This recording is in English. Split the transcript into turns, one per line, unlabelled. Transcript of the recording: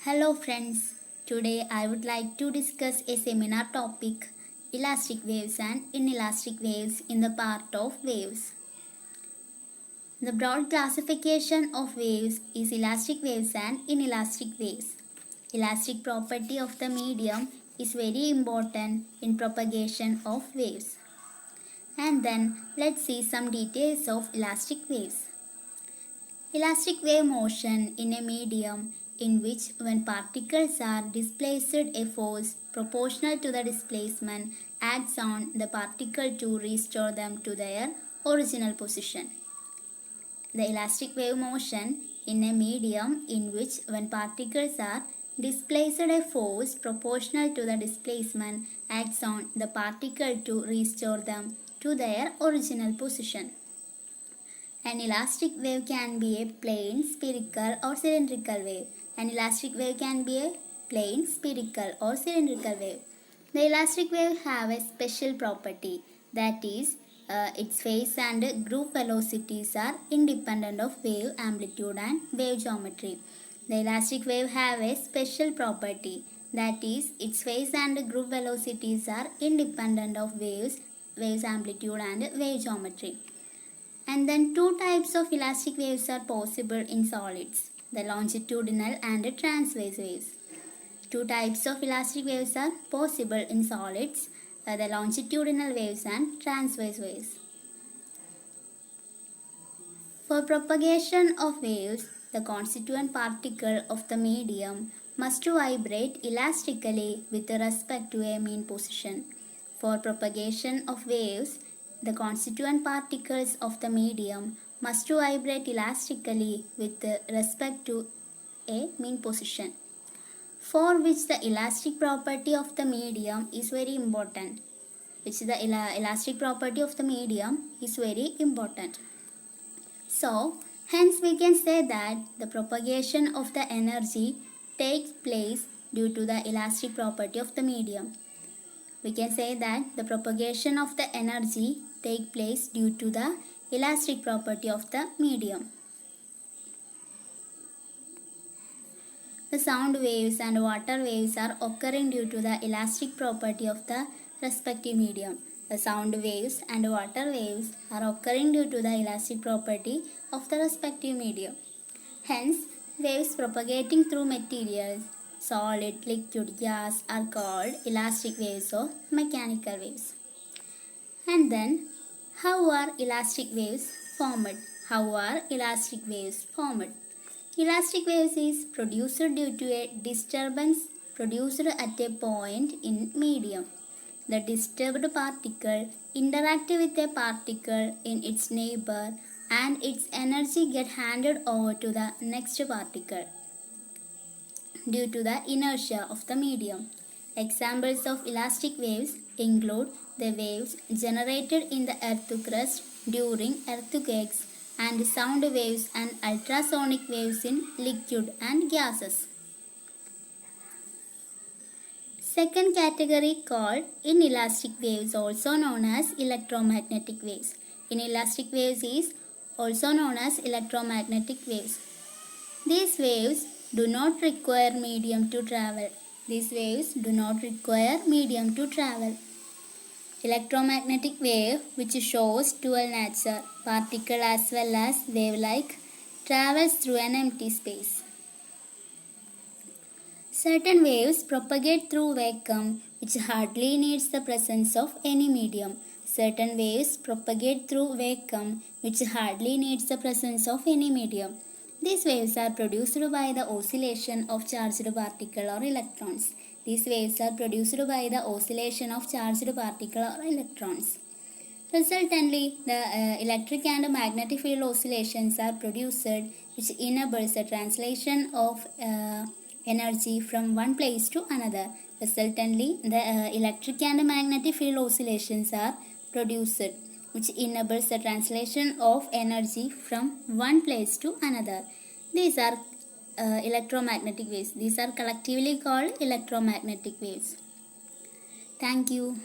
Hello friends, today I would like to discuss a seminar topic elastic waves and inelastic waves in the part of waves. The broad classification of waves is elastic waves and inelastic waves. Elastic property of the medium is very important in propagation of waves. And then let's see some details of elastic waves. Elastic wave motion in a medium in which when particles are displaced a force proportional to the displacement acts on the particle to restore them to their original position. The elastic wave motion in a medium in which when particles are displaced a force proportional to the displacement acts on the particle to restore them to their original position. An elastic wave can be a plane, spherical or cylindrical wave. An elastic wave can be a plane, spherical or cylindrical wave. The elastic wave have a special property, that is, its phase and group velocities are independent of wave amplitude and wave geometry. The elastic wave have a special property, that is, its phase and group velocities are independent of waves amplitude and wave geometry. And then two types of elastic waves are possible in solids, the longitudinal and transverse waves. Two types of elastic waves are possible in solids, the longitudinal waves and transverse waves. For propagation of waves, the constituent particle of the medium must vibrate elastically with respect to a mean position. For propagation of waves, the constituent particles of the medium must vibrate elastically with respect to a mean position, for which the elastic property of the medium is very important. Elastic property of the medium is very important. So, hence we can say that the propagation of the energy takes place due to the elastic property of the medium. We can say that the propagation of the energy takes place due to the elastic property of the medium. The sound waves and water waves are occurring due to the elastic property of the respective medium. The sound waves and water waves are occurring due to the elastic property of the respective medium. Hence, waves propagating through materials, solid, liquid, gas are called elastic waves or mechanical waves. And then, how are elastic waves formed? How are elastic waves formed? Elastic waves is produced due to a disturbance produced at a point in medium. The disturbed particle interacts with a particle in its neighbor and its energy gets handed over to the next particle due to the inertia of the medium. Examples of elastic waves include the waves generated in the earth crust during earthquakes and sound waves and ultrasonic waves in liquid and gases. Second category called inelastic waves, also known as electromagnetic waves. Inelastic waves is also known as electromagnetic waves. These waves do not require medium to travel. Electromagnetic wave, which shows dual nature, particle as well as wave-like, travels through an empty space. Certain waves propagate through vacuum, which hardly needs the presence of any medium. Certain waves propagate through vacuum, which hardly needs the presence of any medium. These waves are produced by the oscillation of charged particle or electrons. Resultantly, the electric and magnetic field oscillations are produced, which enables the translation of energy from one place to another. Resultantly, the electric and magnetic field oscillations are produced, which enables the translation of energy from one place to another. These are electromagnetic waves. These are collectively called electromagnetic waves. Thank you.